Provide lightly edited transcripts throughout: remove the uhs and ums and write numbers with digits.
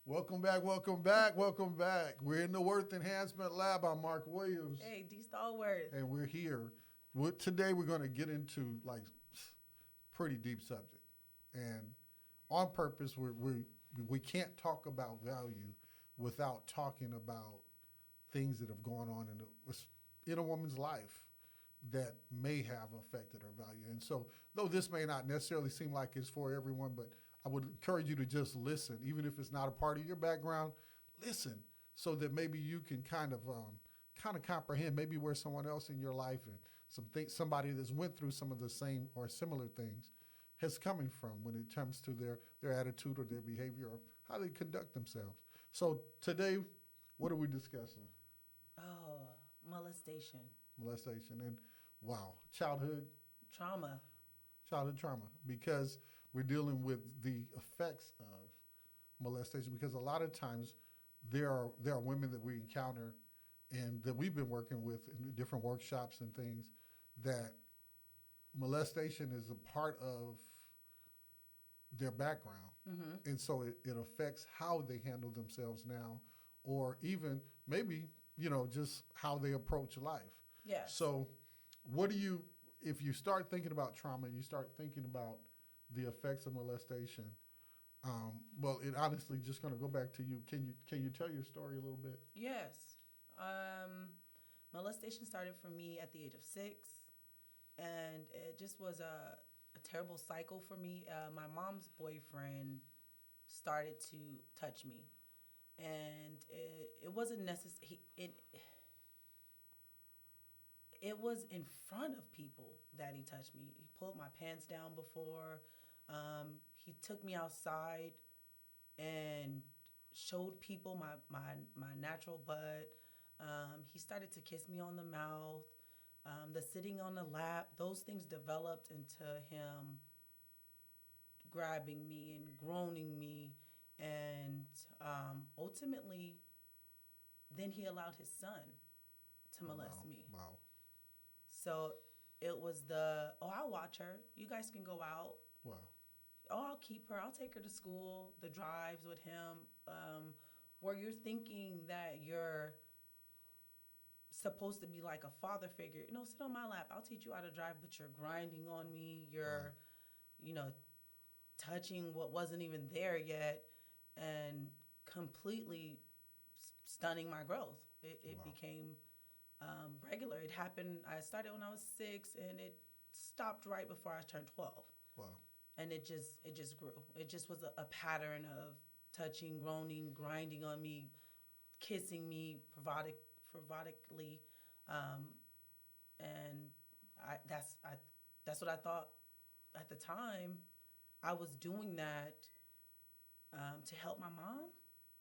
Welcome back, welcome back, welcome back. We're in the Worth Enhancement Lab. I'm Mark Williams, Hey, D Stallworth. and we're here. Today, we're going to get into like pretty deep subject, and on purpose, we can't talk about value without talking about things that have gone on in a woman's life that may have affected her value. And so, though this may not necessarily seem like it's for everyone, but I would encourage you to just listen, even if it's not a part of your background. Listen, so that maybe you can kind of comprehend maybe where someone else in your life and somebody that's went through some of the same or similar things has coming from when it comes to their attitude or their behavior or how they conduct themselves. So today, what are we discussing? Oh, molestation, Molestation and wow, trauma. childhood trauma, because we're dealing with the effects of molestation. Because a lot of times there are women that we encounter and that we've been working with in different workshops and things that molestation is a part of their background, and so it affects how they handle themselves now, or even maybe just how they approach life. Yes. So, what do you if you start thinking about trauma, you start thinking about the effects of molestation? Well, it honestly just going to go back to you. Can you tell your story a little bit? Yes. Um, Molestation started for me at the age of 6, and it just was a terrible cycle for me. My mom's boyfriend started to touch me, and it wasn't necessary. It was in front of people that he touched me. He pulled my pants down before. He took me outside and showed people my natural butt. He started to kiss me on the mouth. The sitting on the lap, those things developed into him grabbing me and groaning me. And ultimately, then he allowed his son to Oh, molest wow, me. wow, So it was I'll watch her. You guys can go out. wow, Oh, I'll keep her. I'll take her to school, the drives with him, where you're thinking that you're supposed to be like a father figure. No, sit on my lap. I'll teach you how to drive, but you're grinding on me. right, You know, touching what wasn't even there yet and completely stunning my growth. It wow, became regular. It happened, I started when I was 6 and it stopped right before I turned 12. wow, And it just grew. It just was a pattern of touching, groaning, grinding on me, kissing me provocatively, um, and that's what I thought at the time. I was doing that to help my mom,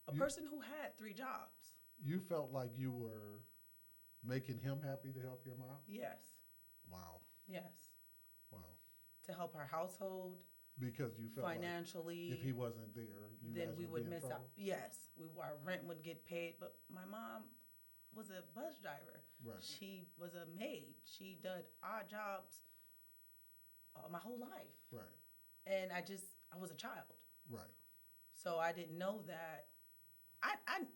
a you person who had 3 jobs. you felt like you were making him happy to help your mom. Yes, Wow, yes, wow, to help her household because you felt like if he financially. wasn't there, you Then guys we would be would in miss out. trouble. Yes, our rent would get paid, but my mom was a bus driver. Right, She was a maid. She did odd jobs my whole life, right, and I was a child, right. so I didn't know that.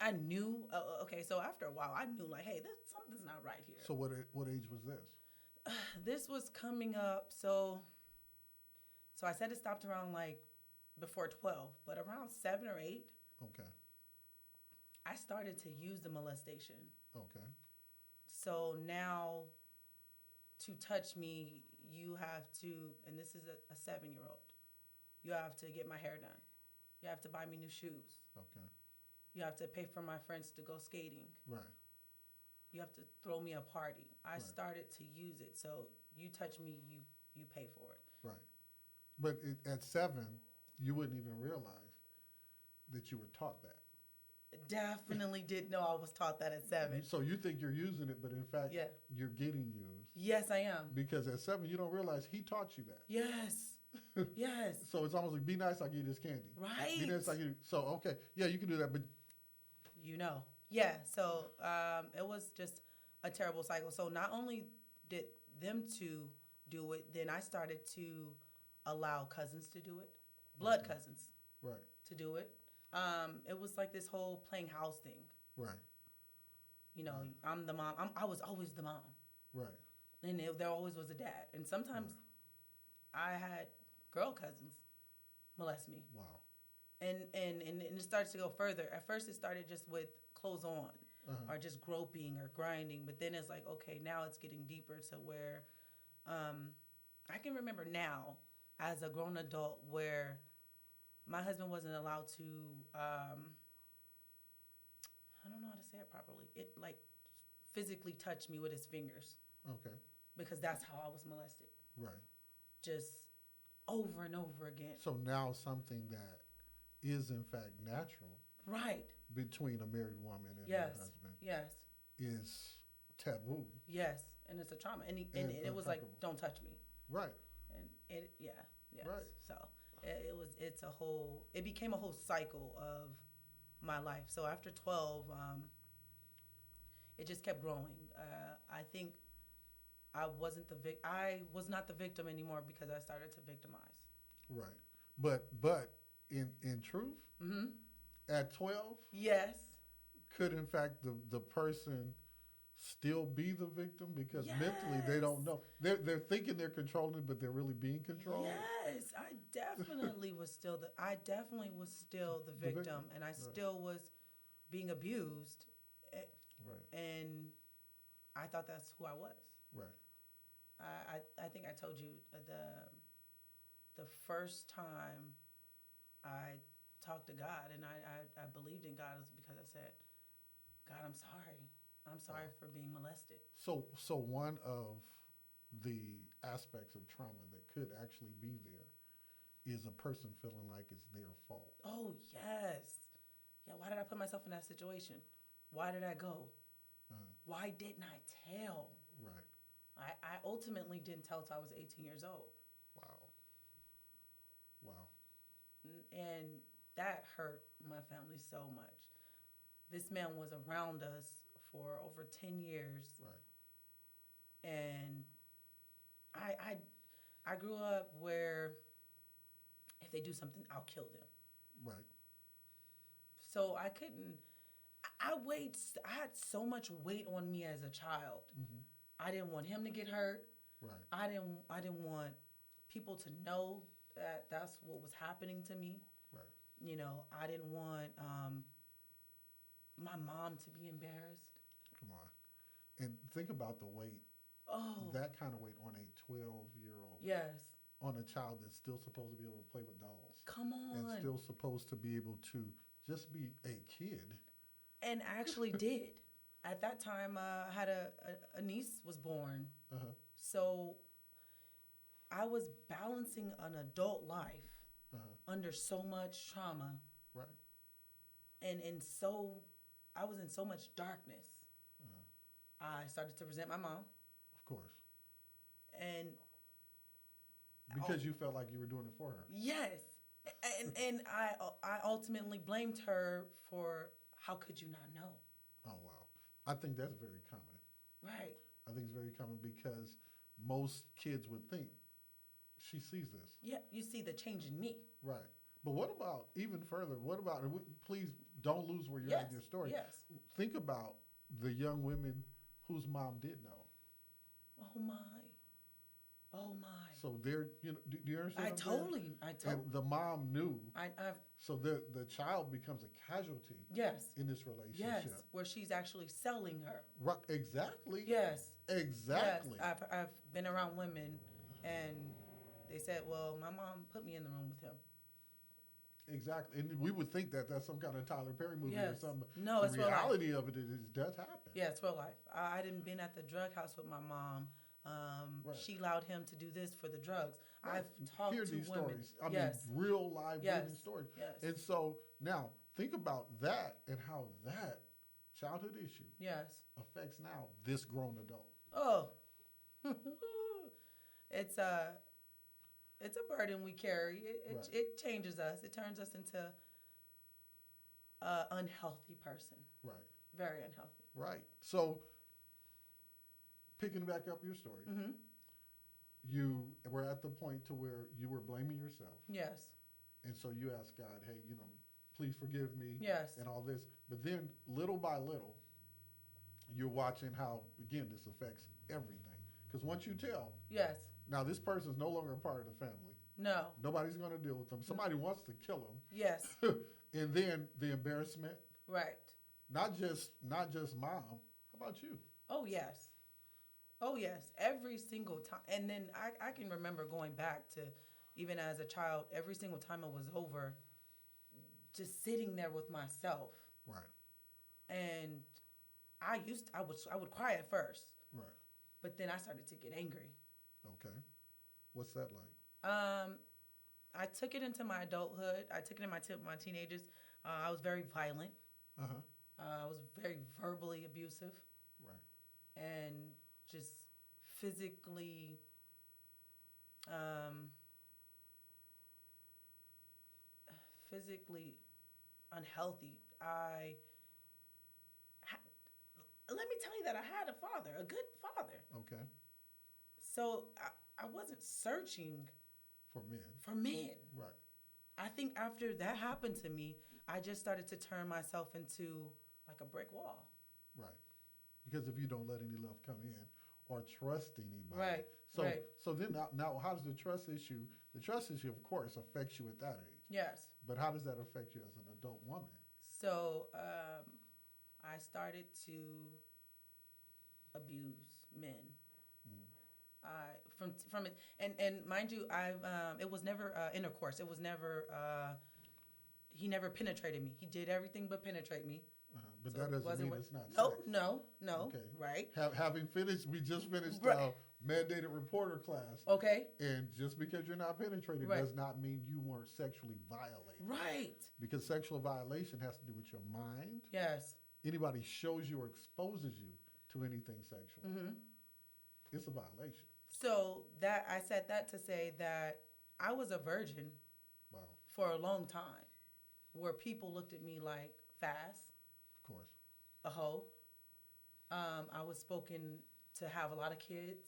I knew. Okay, so after a while, I knew like, hey, something's not right here. So what age was this? This was coming up, so I said it stopped around like before 12, but around 7 or 8, Okay, I started to use the molestation. okay, So now to touch me, you have to, and this is a 7-year old, you have to get my hair done. You have to buy me new shoes. okay, You have to pay for my friends to go skating. right, You have to throw me a party. I right, started to use it. So you touch me, you pay for it. right. But at 7, you wouldn't even realize that you were taught that. Definitely didn't know I was taught that at 7. So you think you're using it, but in fact, Yeah. you're getting used. Yes, I am. Because at 7, you don't realize he taught you that. Yes. Yes. So it's almost like, be nice, I'll give you this candy. Be Right. nice, I'll give you. So, okay, yeah, you can do that, but Yeah, so it was just a terrible cycle. So not only did them to do it, then I started to allow cousins to do it, blood okay, cousins right, to do it. It was like this whole playing house thing. Right. You know, Right. I'm the mom. I was always the mom, Right. and there always was a dad. And sometimes I had girl cousins molest me, Wow. and it starts to go further. At first, it started just with clothes on, Uh-huh. or just groping or grinding. But then it's like, okay, now it's getting deeper to where um, I can remember now as a grown adult where my husband wasn't allowed to. I don't know how to say it properly. It like physically touched me with his fingers Okay. because that's how I was molested, Right. just over and over again. So now something that is in fact natural Right. between a married woman and her Yes. husband Yes. is taboo Yes. And it's a trauma, and it was like, uncomfortable. don't touch me, Right. and it yes. Right. So it became a whole cycle of my life. So after 12, it just kept growing. I think I was not the victim anymore because I started to victimize. Right. But in truth, Mm-hmm. at 12, Yes. could in fact the person still be the victim because mentally they Yes. don't know. They're thinking they're controlling, but they're really being controlled. Yes, I definitely was still the The victim. victim, and I Right. still was being abused, eh, Right. and I thought that's who I was. Right. I think I told you the first time I talked to God and I believed in God was because I said, God, I'm sorry. I'm sorry for being molested. So one of the aspects of trauma that could actually be there is a person feeling like it's their fault. Oh, yes. Yeah, why did I put myself in that situation? Why did I go? Uh, Why didn't I tell? right. I ultimately didn't tell till I was 18 years old. Wow. Wow. And that hurt my family so much. This man was around us for over 10 years. Right. And I grew up where if they do something, I'll kill them. Right. So I couldn't. I had so much weight on me as a child. Mm-hmm. I didn't want him to get hurt. Right. I didn't want people to know that that's what was happening to me. Right. You know, I didn't want my mom to be embarrassed. Come on. And think about the weight, Oh, that kind of weight on a 12-year-old, yes. on a child that's still supposed to be able to play with dolls Come and on. still supposed to be able to just be a kid. And actually did. At that time, I had a niece was born. Uh-huh. So I was balancing an adult life Uh-huh. under so much trauma, Right. and so I was in so much darkness. Uh-huh. I started to resent my mom, Of course. and Because you felt like you were doing it for her. yes, and I ultimately blamed her for how could you not know? Oh, wow. I think that's very common. Right. I think it's very common because most kids would think she sees this. Yeah, you see the change in me. Right. But what about, even further, what about, and please don't lose where you're Yes. at in your story. Yes. Think about the young women whose mom did know. Oh my. Oh my. So they're, do you understand? I And totally. the mom knew. I've So the child becomes a casualty yes. in this relationship. Yes, where she's actually selling her. Right. Exactly. Yes. Exactly. Yes. I've been around women, and they said, "Well, my mom put me in the room with him." Exactly. And we would think that that's some kind of Tyler Perry movie or Yes. something. No, The it's real life. reality of it is it does happen. Yeah, it's real life. I didn't been at the drug house with my mom. Right. She allowed him to do this for the drugs. Right. I've talked Hear to these women. stories. I Yes. mean, real live Yes. living stories. Yes. And so now think about that and how that childhood issue Yes. affects now this grown adult. Oh, it's a burden we carry. Right. It changes us. It turns us into an unhealthy person. Right. Very unhealthy. Right. So picking back up your story, Mm-hmm. you were at the point to where you were blaming yourself. Yes. And so you asked God, hey, please forgive me, Yes. and all this. But then, little by little, you're watching how, again, this affects everything. Because once you tell, Yes. now this person's no longer a part of the family. No. Nobody's going to deal with them. Somebody wants to kill Yes. them. And then the embarrassment, Right. not just mom. How about you? Oh, yes. Oh, yes. Every single time. And then I can remember going back to, even as a child, every single time it was over, just sitting there with myself. Right. And I would cry at first, Right. but then I started to get angry. Okay. What's that like? I took it into my adulthood. I took it in my teenagers. I was very violent. Uh huh. I was very verbally abusive Right. and just physically physically unhealthy. Let me tell you that I had a father, a good father. Okay. So I wasn't searching For men. for men. Right. I think after that happened to me, I just started to turn myself into like a brick wall. Right. Because if you don't let any love come in or trust anybody. Right. So right. so then now how does the trust issue of course affects you at that age. Yes. But how does that affect you as an adult woman? So I started to abuse men. From it, and mind you, it was never intercourse. It was never. He never penetrated me. He did everything but penetrate me. But So that it doesn't mean wasn't it's not No, sex. no. Okay. Right. Having finished, we just finished Right. mandated reporter class. Okay. And just because you're not penetrated Right. does not mean you weren't sexually violated. Right. Because sexual violation has to do with your mind. Yes. Anybody shows you or exposes you to anything sexual, it's a violation. So that I said that to say that I was a virgin Wow. for a long time, where people looked at me like fast, Of course. a hoe. I was spoken to have a lot of kids.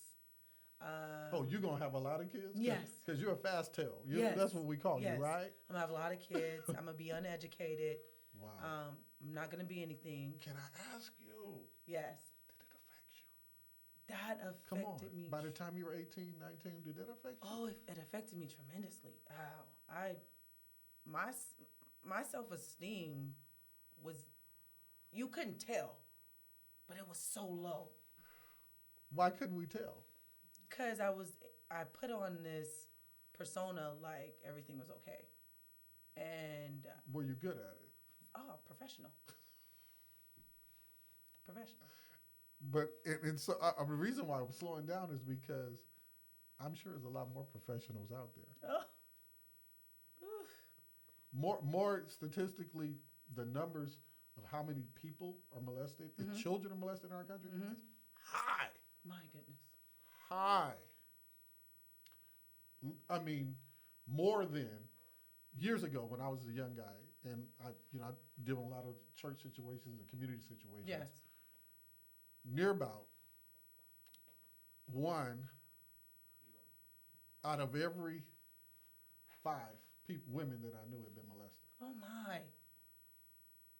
You're going to have a lot of kids? Yes. Because you're a fast tail. Yes. That's what we call Yes. you, right? I'm gonna have a lot of kids. I'm gonna be uneducated. Wow. I'm not gonna be anything. Can I ask you, Yes. did it affect you? That Come on. affected me. By the time you were 18, 19, did that affect you? Oh, it affected me tremendously. My self-esteem was, you couldn't tell, but it was so low. Why couldn't we tell? Cause I put on this persona like everything was okay, and Were you good at it? professional. Professional. But and so the reason why I'm slowing down is because I'm sure there's a lot more professionals out there. Oh. Oof. More statistically, the numbers of how many people are molested, and children are molested in our country, is high. My goodness. High. I mean, more than years ago when I was a young guy, and I deal with a lot of church situations and community situations. Yes. Near about one out of every 5 women that I knew had been molested. Oh my.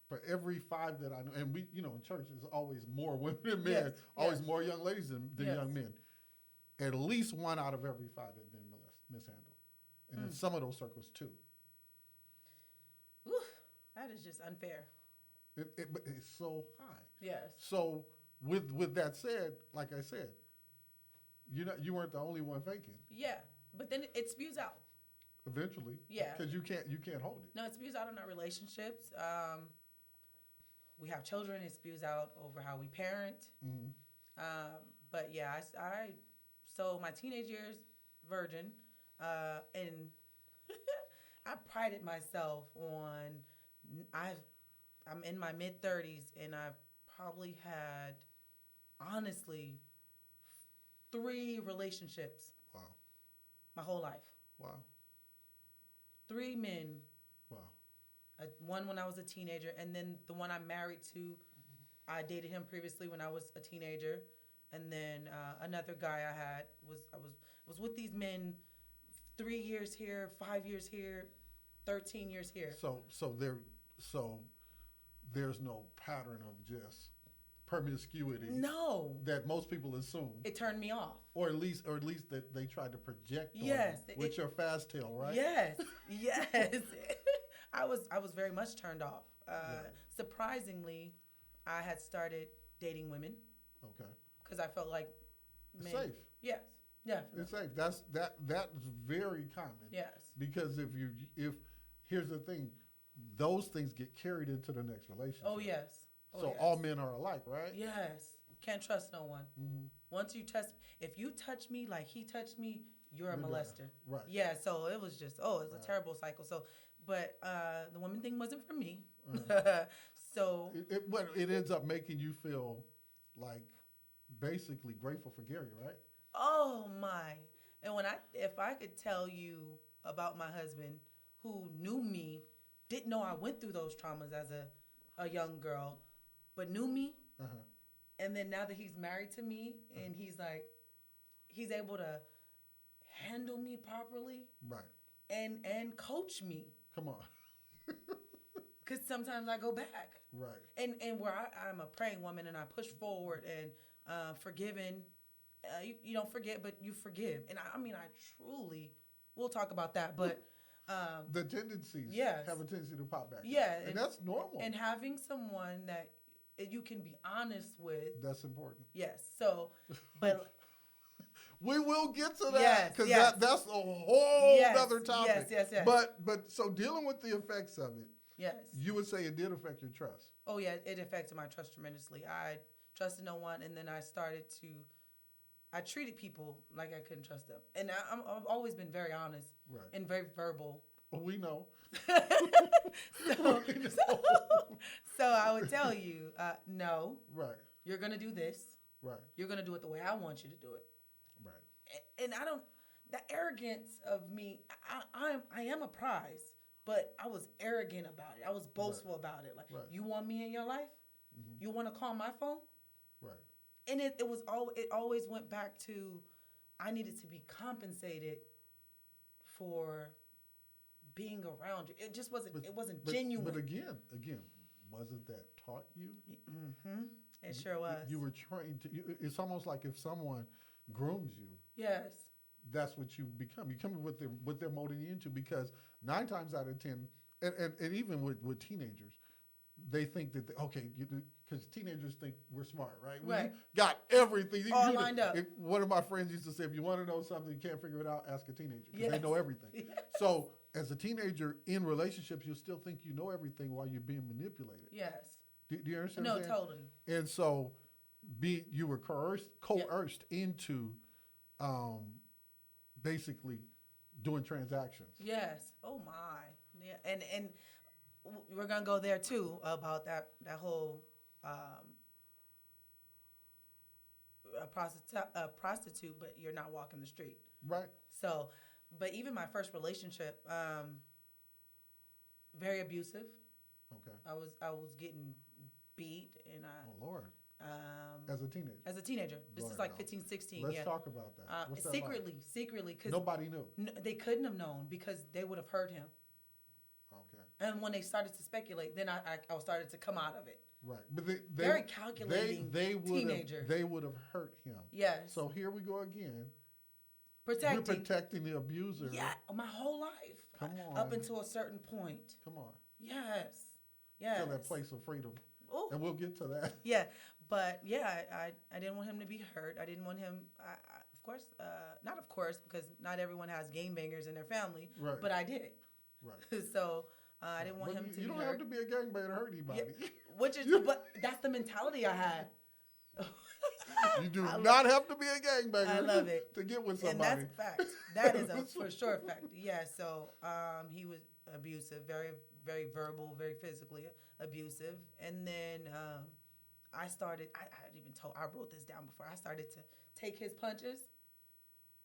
For every 5 that I know, and we, in church, there's always more women than men, Yes, always yes. more young ladies than Yes. young men. At least 1 out of every 5 had been mishandled. And in some of those circles, 2. Oof. That is just unfair. But it's so high. Yes. So with that said, like I said, you weren't the only one faking. Yeah. But then it spews out. Eventually, Yeah. because you can't hold it. No, it spews out in our relationships. We have children. It spews out over how we parent. But yeah, so my teenage years, virgin, and I prided myself on, I'm in my mid-30s, and I've probably had, honestly, 3 relationships. Wow. My whole life. Wow. 3 men. Wow. One when I was a teenager, and then the one I'm married to, I dated him previously when I was a teenager, and then another guy I had was with these men 3 years here, 5 years here, 13 years here. So So there's no pattern of just promiscuity No, that most people assume, it turned me off. or at least that they tried to project on Yes, you with your fast tail, right? Yes, yes. I was very much turned off. Right. Surprisingly, I had started dating women Okay. because I felt like It's men. safe. Yes, definitely. It's safe. That's very common. Yes. Because if here's the thing, those things get carried into the next relationship. Oh yes. Oh, So yes. all men are alike, right? Yes. Can't trust no one. Mm-hmm. Once you touch, if you touch me like he touched me, you're a You're done. molester. Right. Yeah. So it was just, oh, it's Right. a terrible cycle. So, but the woman thing wasn't for me. Uh-huh. So But it ends up making you feel like basically grateful for Gary, right? oh my. And if I could tell you about my husband who knew me, didn't know I went through those traumas as a young girl, but knew me. Uh-huh. And then now that he's married to me and he's able to handle me properly Right. and coach me. Come on. Because sometimes I go back. Right. And where I'm a praying woman and I push forward and forgiving, you don't forget, but you forgive. And I mean, I truly, we'll talk about that, but The tendencies yes. have a tendency to pop back. Yeah, And that's normal. and having someone that you can be honest with. That's important. Yes. So, but We will get to that Yes, because yes. that's a whole Yes, other topic. yes. But so dealing with the effects of it, yes. you would say it did affect your trust. Oh yeah, it affected my trust tremendously. I trusted no one, and then I treated people like I couldn't trust them, and I've always been very honest Right. and very verbal. We know. so, so I would tell you, no, Right. you're gonna do this. Right. You're gonna do it the way I want you to do it. Right. And I don't. The arrogance of me, I am a prize, but I was arrogant about it. I was boastful about it. Like, Right. you want me in your life? Mm-hmm. You want to call my phone? Right. And it always went back to I needed to be compensated for being around you. It just wasn't. It wasn't genuine. But again, wasn't that taught you? Mm-hmm. It sure was. You were trained to. It's almost like if someone grooms you. Yes. That's what you become. You come what they're molding you into, because 9 times out of 10, and even with teenagers, they think that because teenagers think we're smart, right? Right. We got everything All lined up. One of my friends used to say, if you want to know something, you can't figure it out, ask a teenager, because Yes. they know everything. Yes. So as a teenager in relationships, you still think you know everything while you're being manipulated. Yes. Do you understand? No, what I'm saying? totally. And so, you were coerced into, basically doing transactions. Yes. Oh my. Yeah. And we're gonna go there too about that whole a prostitute, but you're not walking the street. Right. So, but even my first relationship, very abusive. Okay. I was getting beat, and Oh Lord. As a teenager. as a teenager. This Lord, is like no. 15, 16. Let's yeah. talk about that. What's that Secretly, because Nobody knew. they couldn't have known because they would have hurt him. Okay. And when they started to speculate, then I started to come out of it. Right. But they Very calculating teenager. They would have hurt him. Yes. So here we go again. Protecting. We're protecting the abuser. Yeah, my whole life. Come on. Up until a certain point. Come on. Yes. Yes. Feel that place of freedom. Ooh. And we'll get to that. Yeah, but yeah, I didn't want him to be hurt. I didn't want him. Of course, not of course, because not everyone has game bangers in their family. Right. But I did. Right. So I didn't want But him to you be don't hurt. have to be a gangbanger to hurt anybody. Yeah, which is, but that's the mentality I had. You do not have to be a gangbanger. I love it. To get with And somebody. that's a fact. That is a for sure fact. Yeah. So he was abusive, very, very verbal, very physically abusive, and then I started. I hadn't even told. I wrote this down before. I started to take his punches,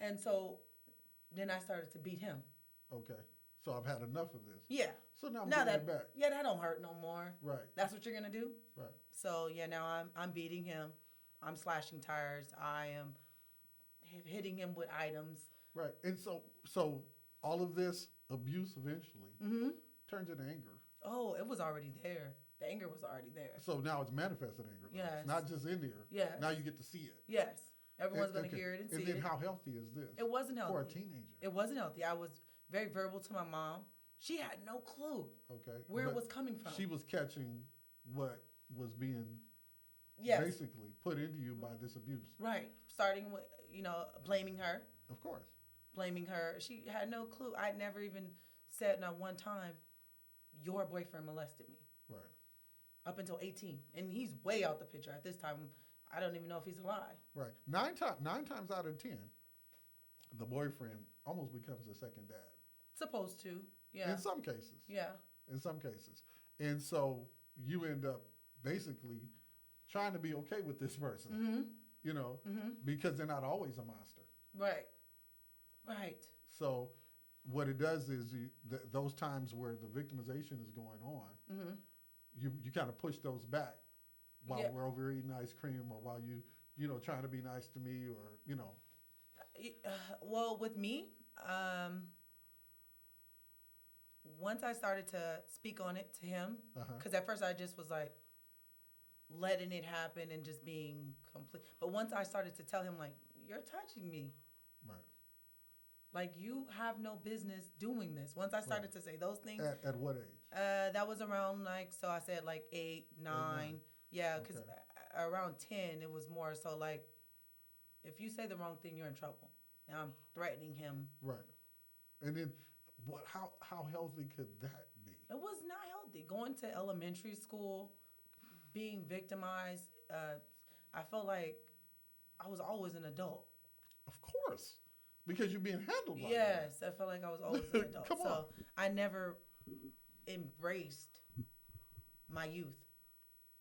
and so then I started to beat him. Okay. So I've had enough of this. Yeah. So now I'm Now getting that it back. yeah, that don't hurt no more. Right. That's what you're gonna do. Right. So yeah, now I'm beating him. I'm slashing tires. I am hitting him with items. Right. And so all of this abuse eventually Mm-hmm. turns into anger. Oh, it was already there. The anger was already there. So now it's manifested anger. Though. Yes. It's not just in there. Yes. Now you get to see it. Yes. Everyone's going to hear it and see it. And then how healthy is this? It wasn't healthy. For a teenager. It wasn't healthy. I was very verbal to my mom. She had no clue where it was coming from. She was catching what was being basically put into you by this abuse. Right. Starting with, blaming her. Of course. Blaming her. She had no clue. I never even said not one time, your boyfriend molested me. Right. Up until 18. And he's way out the picture. At this time, I don't even know if he's alive. Right. Nine times out of 10, the boyfriend almost becomes a second dad. Supposed to. Yeah. In some cases. Yeah. In some cases. And so you end up basically trying to be okay with this person, because they're not always a monster. Right. Right. So what it does is those times where the victimization is going on, you kind of push those back while we're over eating ice cream or while trying to be nice to me or. Well, with me, once I started to speak on it to him, because at first I just was like letting it happen and just being complete. But once I started to tell him, like, you're touching me. Right. Like, you have no business doing this. Once I started to say those things. At what age? That was around, so I said, 8, 9. Yeah, because around 10, it was more so like, if you say the wrong thing, you're in trouble. And I'm threatening him. Right. And then how healthy could that be? It was not healthy. Going to elementary school, being victimized, I felt like I was always an adult. Of course. Because you're being handled like that. Yes, I felt like I was always an adult. Come on. So I never embraced my youth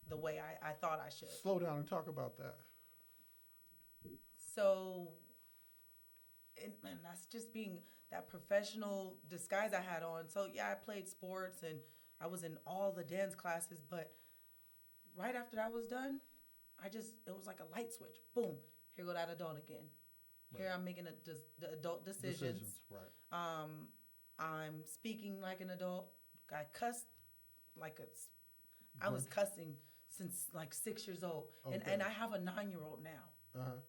the way I thought I should. Slow down and talk about that. So, and that's just being that professional disguise I had on. So, yeah, I played sports and I was in all the dance classes. But right after that was done, it was like a light switch. Boom. Here go that adult again. Right. Here I'm making the adult decisions. Right. I'm speaking like an adult. I cussed I was cussing since 6 years old. Okay. And I have a 9-year-old now. Uh-huh.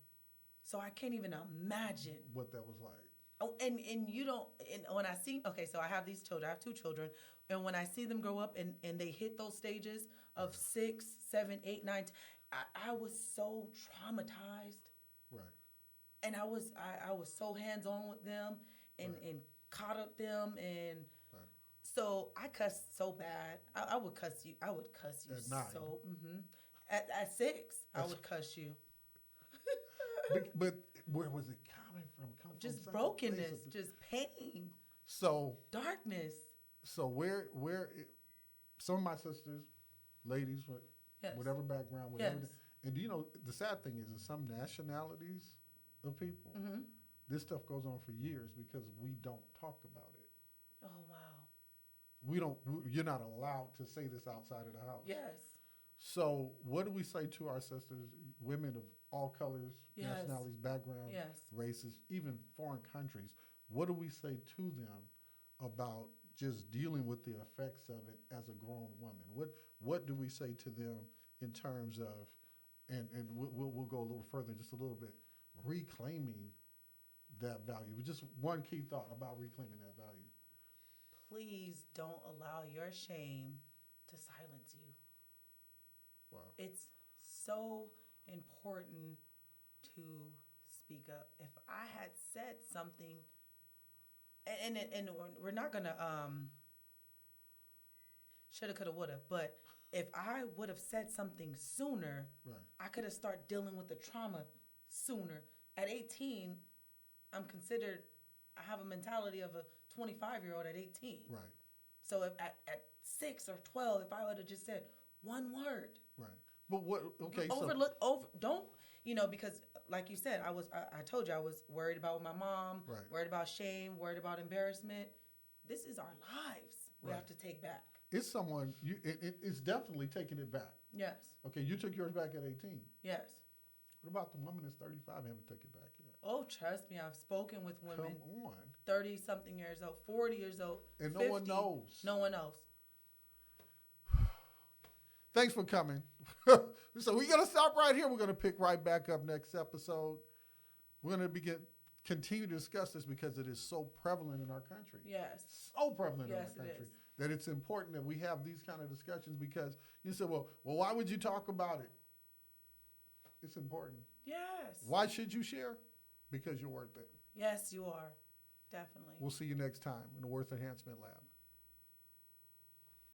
So I can't even imagine what that was like. Oh, and you don't, and when I see, so I have these children, I have 2 children, and when I see them grow up and they hit those stages of 6, 7, 8, 9, I was so traumatized. Right. And I was so hands-on with them and caught up them, and so I cussed so bad. I would cuss you. I would cuss you at 9. So at 6, I would cuss you. But where was it coming from? Just brokenness, just pain. So darkness. So where some of my sisters, ladies, whatever background, whatever. Yes. And do you know the sad thing is in some nationalities of people, this stuff goes on for years because we don't talk about it. Oh wow. You're not allowed to say this outside of the house. Yes. So what do we say to our sisters, women of all colors, nationalities, backgrounds, races, even foreign countries? What do we say to them about just dealing with the effects of it as a grown woman? What do we say to them in terms of, and we'll go a little further, just a little bit, reclaiming that value? Just one key thought about reclaiming that value. Please don't allow your shame to silence you. Wow. It's so important to speak up. If I had said something, and we're not gonna shoulda, coulda, woulda, but if I would have said something sooner, I could have started dealing with the trauma sooner. At 18, I'm considered. I have a mentality of a 25-year-old at 18. Right. So if at 6 or 12, if I would have just said one word. Right. But what? Okay. Don't because like you said, I told you I was worried about my mom. Right. Worried about shame. Worried about embarrassment. This is our lives. We have to take back. It's someone it's definitely taking it back. Yes. Okay. You took yours back at 18. Yes. What about the woman that's 35 and haven't taken it back yet? Oh, trust me, I've spoken with women. Come on. 30-something years old, 40 years old, and 50, no one knows. No one knows. thanks for coming. So we're going to stop right here. We're going to pick right back up next episode. We're going to continue to discuss this because it is so prevalent in our country. Yes. So prevalent in our Yes, it country is. that it's important that we have these kind of discussions because you say, well, why would you talk about it? It's important. Yes. Why should you share? Because you're worth it. Yes, you are. Definitely. We'll see you next time in the Worth Enhancement Lab.